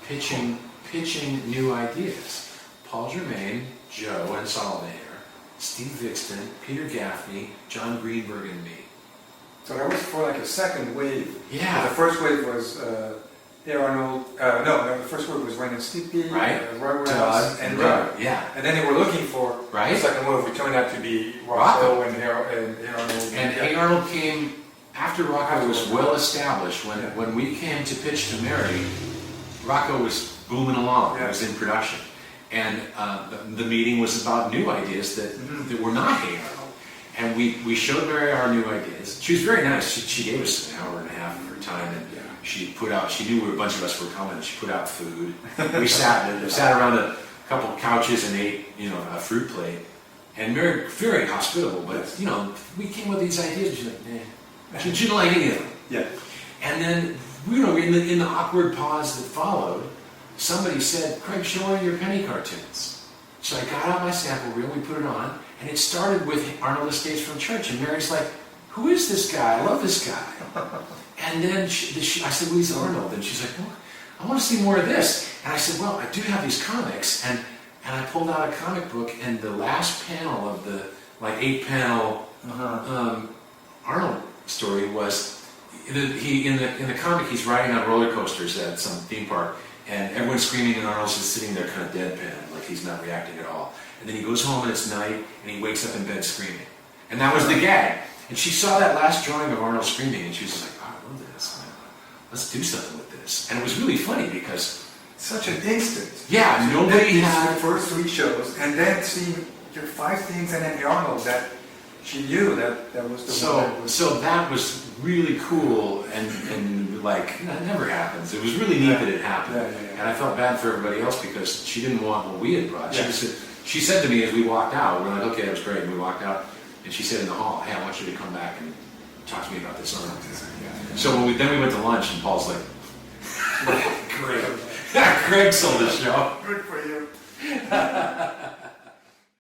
pitching new ideas. Paul Germain, Joe and Solomon, Steve Vixton, Peter Gaffney, John Greenberg, and me. So that was for like a second wave. Yeah. The first wave was Hey Arnold. No, the first wave was Ren and Stimpy, Right. Rugrats, Doug and Doug. Doug. Yeah. And then they were looking for Right. the second wave, which turned out to be Rocco. Rocco and Hey Arnold. And Hey Arnold came after Rocco was well established. When we came to pitch to Mary, Rocco was booming along. It was in production. And the meeting was about new ideas that were not Hey Arnold. And we showed Mary our new ideas. She was very nice. She gave us an hour and a half of her time, and she knew a bunch of us were coming, and she put out food. We sat around a couple couches and ate, a fruit plate. And Mary, very hospitable, but, we came with these ideas, and she's like, nah. She didn't like any of them. Yeah. And then, in the awkward pause that followed, somebody said, Craig, show her your penny cartoons. So I got out my sample reel, we put it on, and it started with Arnold Estates from Church. And Mary's like, who is this guy? I love this guy. And then I said, well, he's Arnold. And she's like, well, I want to see more of this. And I said, well, I do have these comics. And I pulled out a comic book, and the last panel of the 8-panel Arnold story was, in the comic, he's riding on roller coasters at some theme park. And everyone's screaming, and Arnold's just sitting there kind of deadpan, like he's not reacting at all. And then he goes home and it's night, and he wakes up in bed screaming. And that was the gag. And she saw that last drawing of Arnold screaming, and she was like, oh, I love this. Let's do something with this. And it was really funny because... Such an instant. Yeah, nobody had... the first 3 shows, and then seeing your 5 things, and then the Arnold, that she knew that was the one that was... So that was really cool, and like, that never happens. It was really neat that it happened. And I felt bad for everybody else because she didn't want what we had brought. She said to me as we walked out, we're like, okay, that was great, and we walked out, and she said in the hall, hey, I want you to come back and talk to me about this Arnold. So then we went to lunch, and Paul's like, Craig sold the show. Good for you.